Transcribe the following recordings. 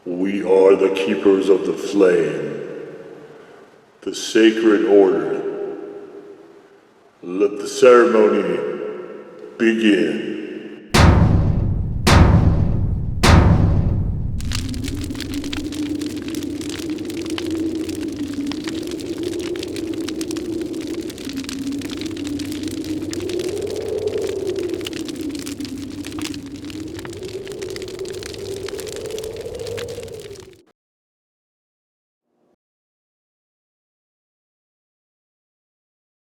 We are the keepers of the flame, the sacred order. Let the ceremony begin.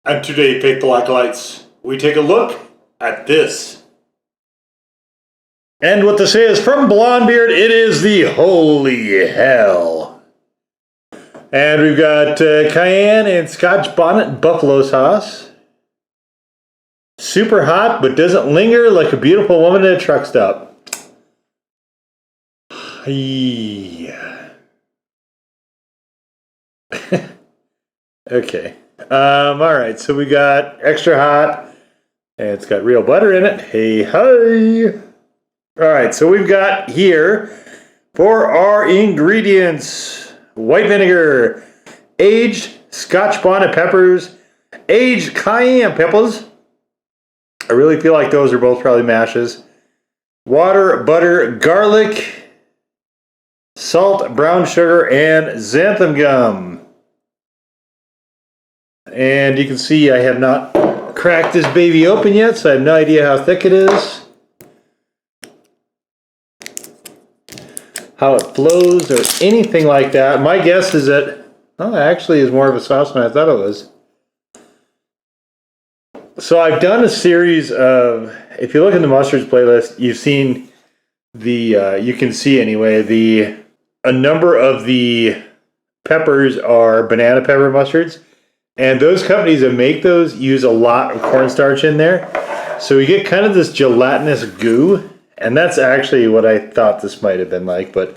And today, Faithful Acolytes, we take a look at this. And what this is, from Blondebeard, it is the Holy Hell. And we've got cayenne and Scotch bonnet buffalo sauce. Super hot, but doesn't linger like a beautiful woman in a truck stop. Yeah. Okay. Alright, so we got extra hot, and it's got real butter in it. Hey, hey! Alright, so we've got here, for our ingredients, white vinegar, aged Scotch bonnet peppers, aged cayenne peppers. I really feel like those are both probably mashes. Water, butter, garlic, salt, brown sugar, and xanthan gum. And you can see I have not cracked this baby open yet, so I have no idea how thick it is, how it flows, or anything like that. My guess is that, oh, it actually is more of a sauce than I thought it was. So I've done a series of, if you look in the mustards playlist, you've seen the, you can see anyway, a number of the peppers are banana pepper mustards. And those companies that make those use a lot of cornstarch in there. So we get kind of this gelatinous goo. And that's actually what I thought this might have been like. But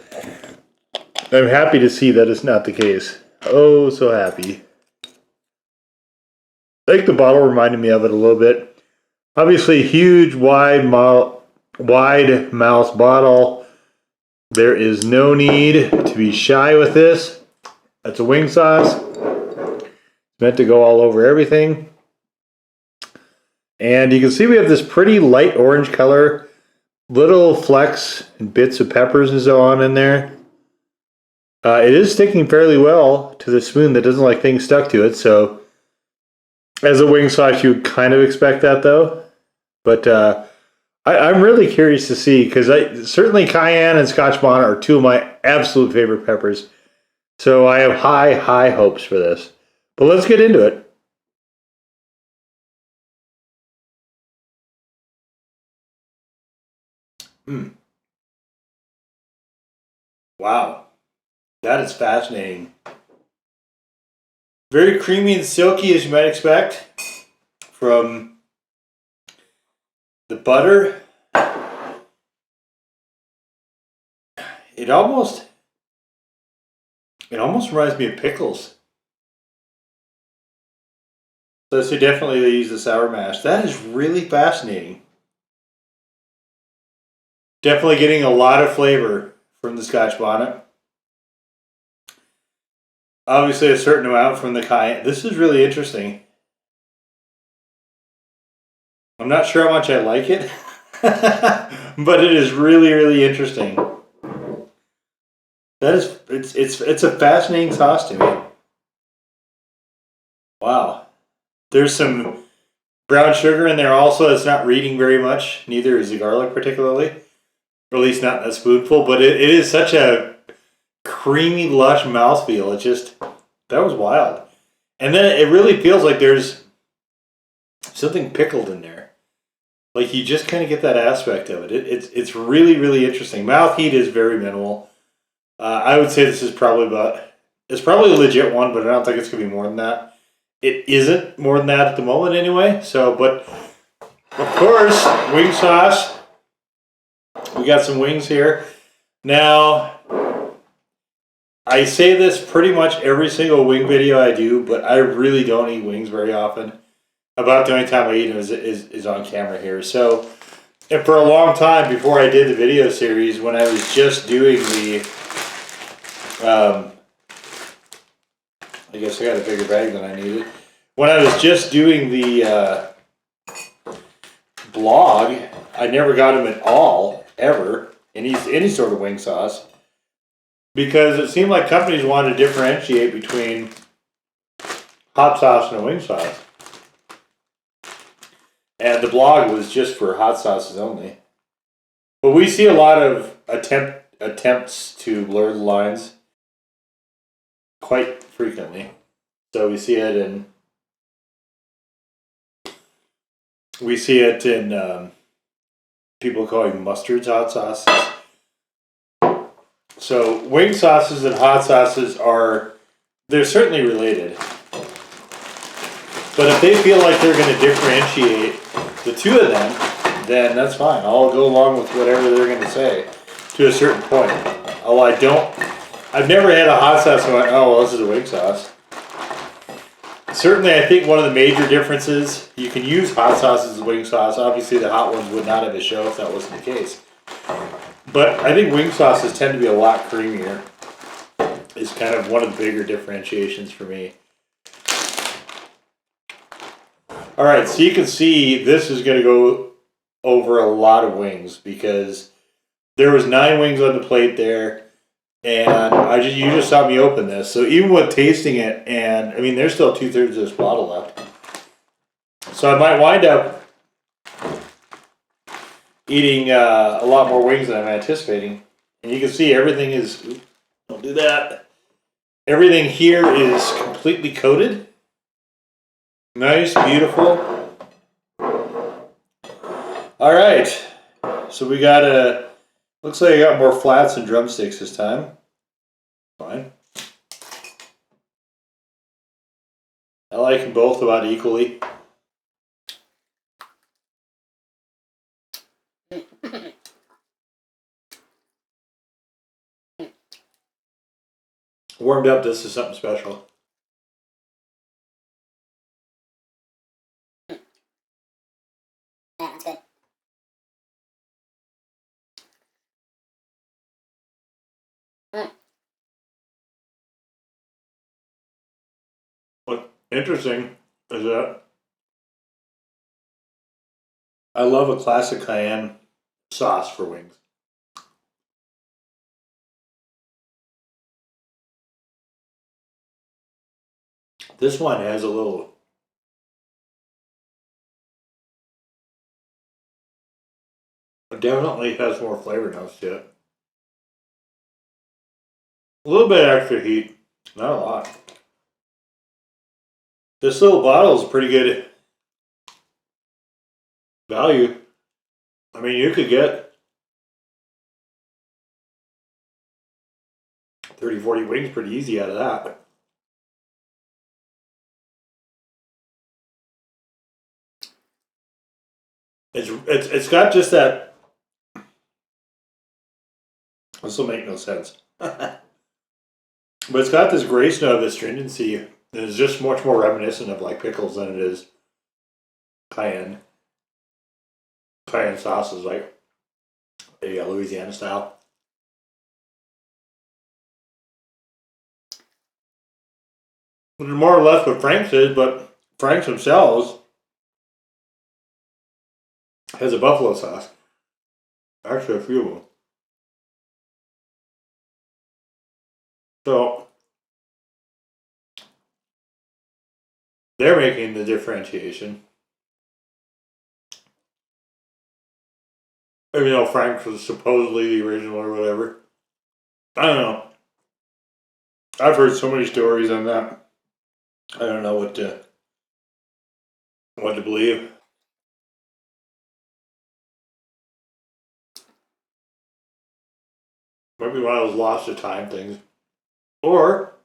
I'm happy to see that it's not the case. Oh, so happy. I think the bottle reminded me of it a little bit. Obviously, huge, wide mouth bottle. There is no need to be shy with this. That's a wing sauce. Meant to go all over everything. And you can see we have this pretty light orange color, little flecks and bits of peppers and so on in there. It is sticking fairly well to the spoon that doesn't like things stuck to it, so as a wing sauce you would kind of expect that though. But I'm really curious to see, because certainly cayenne and Scotch bonnet are two of my absolute favorite peppers. So I have high hopes for this. But let's get into it. Wow, that is fascinating. Very creamy and silky, as you might expect from the butter. It almost reminds me of pickles. So definitely they use the sour mash. That is really fascinating. Definitely getting a lot of flavor from the Scotch bonnet. Obviously a certain amount from the cayenne. This is really interesting. I'm not sure how much I like it, but it is really interesting. It's a fascinating sauce to me. Wow. There's some brown sugar in there also that's not reading very much. Neither is the garlic particularly. Or at least not a spoonful. But it is such a creamy, lush mouthfeel. That was wild. And then it really feels like there's something pickled in there. Like you just kind of get that aspect of it. It's really interesting. Mouth heat is very minimal. I would say this is it's probably a legit one, but I don't think it's going to be more than that. It isn't more than that at the moment anyway. So, but of course, wing sauce. We got some wings here. Now, I say this pretty much every single wing video I do, but I really don't eat wings very often. About the only time I eat them is on camera here. So, and for a long time before I did the video series, when I was just doing the I guess I got a bigger bag than I needed. When I was just doing the blog, I never got them at all, ever, any sort of wing sauce. Because it seemed like companies wanted to differentiate between hot sauce and a wing sauce. And the blog was just for hot sauces only. But we see a lot of attempts to blur the lines quite frequently. So we see it in people calling mustards hot sauces. So wing sauces and hot sauces they're certainly related. But if they feel like they're going to differentiate the two of them, then that's fine. I'll go along with whatever they're going to say to a certain point. Although I've never had a hot sauce and went, oh, well, this is a wing sauce. Certainly, I think one of the major differences, you can use hot sauce as a wing sauce. Obviously, the hot ones would not have a show if that wasn't the case. But I think wing sauces tend to be a lot creamier. Is kind of one of the bigger differentiations for me. All right, so you can see this is going to go over a lot of wings because there was 9 wings on the plate there. And you just saw me open this. So even with tasting it, and I mean, there's still 2/3 of this bottle left. So I might wind up eating a lot more wings than I'm anticipating. And you can see everything is, don't do that. Everything here is completely coated. Nice, beautiful. All right. So we got looks like I got more flats and drumsticks this time. Fine. I like them both about equally. Warmed up, this is something special. Yeah, that's good. What's interesting is that I love a classic cayenne sauce for wings. This one has a little definitely has more flavor notes to it. A little bit extra heat, not a lot. This little bottle is pretty good value. I mean, you could get 30, 40 wings pretty easy out of that. It's got just that. This will make no sense. But it's got this grace note of astringency, and it's just much more reminiscent of like pickles than it is cayenne. Cayenne sauce is like a Louisiana style. Which is more or less what Frank's is, but Frank's themselves has a buffalo sauce. Actually, a few of them. So they're making the differentiation. Even though Frank's was supposedly the original or whatever. I don't know. I've heard so many stories on that. I don't know what to believe. Maybe one of those lost to time things. Or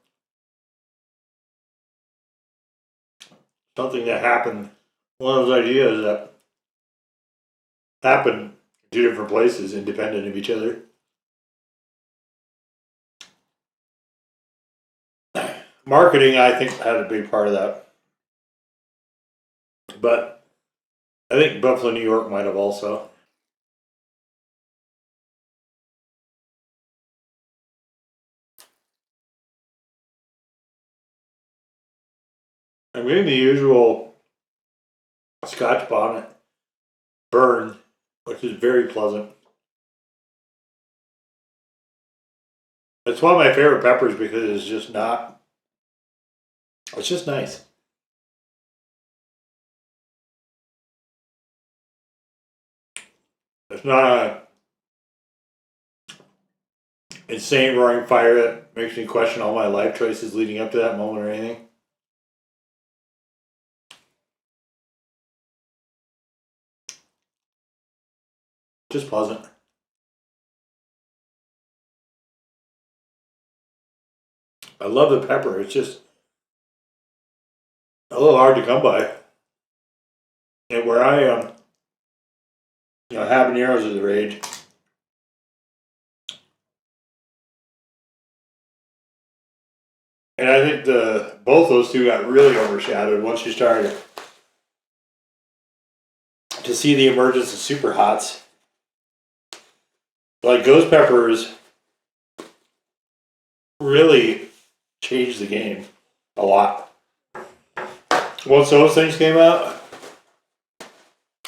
something that happened. One of those ideas that happened in 2 different places independent of each other. Marketing, I think, had a big part of that. But I think Buffalo, New York might have also. I'm getting the usual Scotch bonnet burn, which is very pleasant. It's one of my favorite peppers because it's just nice. It's not a insane roaring fire that makes me question all my life choices leading up to that moment or anything. Just pleasant. I love the pepper. It's just a little hard to come by. And where I am, habaneros is the rage. And I think both those two got really overshadowed once you started to see the emergence of super hots. Like ghost peppers really changed the game a lot. Once those things came out,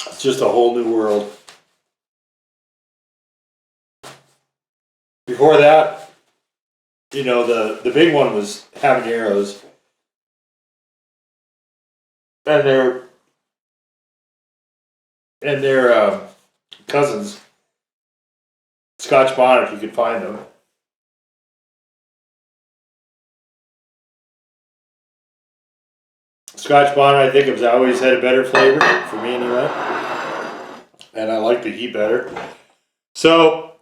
it's just a whole new world. Before that, the big one was habaneros, and their cousins, Scotch bonnet, if you could find them. Scotch bonnet, I think, has always had a better flavor for me anyway, and I like the heat better. So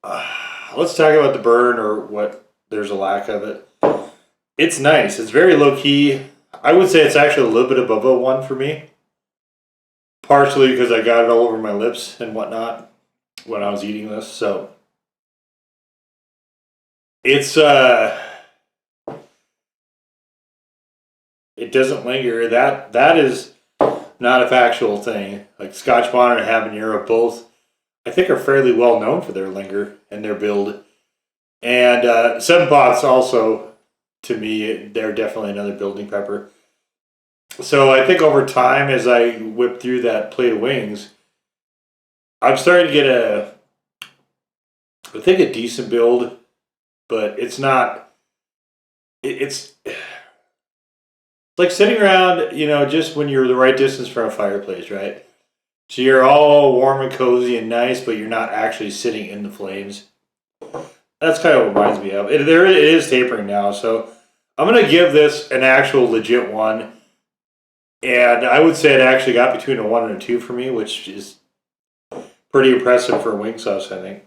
let's talk about the burn, or what there's a lack of it. It's nice. It's very low key. I would say it's actually a little bit above a 1 for me. Partially because I got it all over my lips and whatnot when I was eating this. So it's it doesn't linger. That is not a factual thing. Like Scotch bonnet and habanero both, I think, are fairly well known for their linger and their build. And 7 Pots also, to me, they're definitely another building pepper. So I think over time, as I whip through that plate of wings, I'm starting to get a decent build, but it's not. It's like sitting around, just when you're the right distance from a fireplace, right? So you're all warm and cozy and nice, but you're not actually sitting in the flames. That's kind of what it reminds me of. It is tapering now, so I'm going to give this an actual legit 1. And I would say it actually got between a 1 and a 2 for me, which is pretty impressive for wing sauce, I think.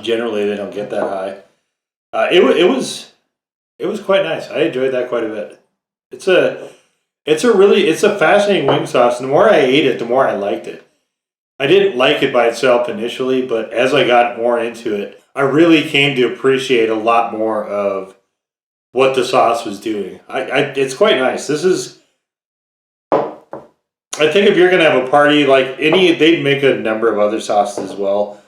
Generally, they don't get that high. It was quite nice. I enjoyed that quite a bit. It's a fascinating wing sauce. And the more I ate it, the more I liked it. I didn't like it by itself initially, but as I got more into it, I really came to appreciate a lot more of what the sauce was doing. It's quite nice. This is, I think, if you're going to have a party, like they'd make a number of other sauces as well.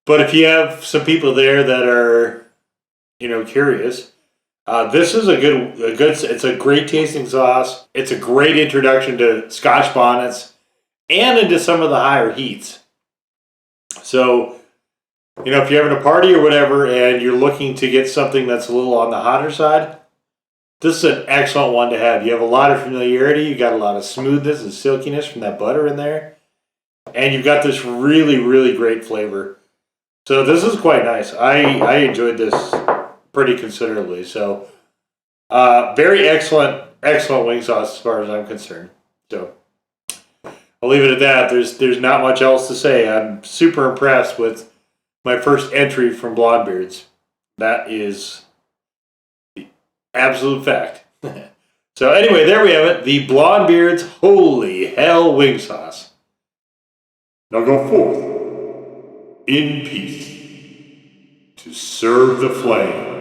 But if you have some people there that are, curious, this is a good, it's a great tasting sauce. It's a great introduction to Scotch bonnets and into some of the higher heats. So, if you're having a party or whatever and you're looking to get something that's a little on the hotter side, this is an excellent one to have. You have a lot of familiarity. You got a lot of smoothness and silkiness from that butter in there. And you've got this really, really great flavor. So this is quite nice. I enjoyed this pretty considerably. So very excellent wing sauce as far as I'm concerned. So I'll leave it at that. There's not much else to say. I'm super impressed with my first entry from Blondebeards. That is the absolute fact. So anyway, there we have it. The Blondebeards Holy Hell Wing Sauce. Now go forth in peace to serve the flame.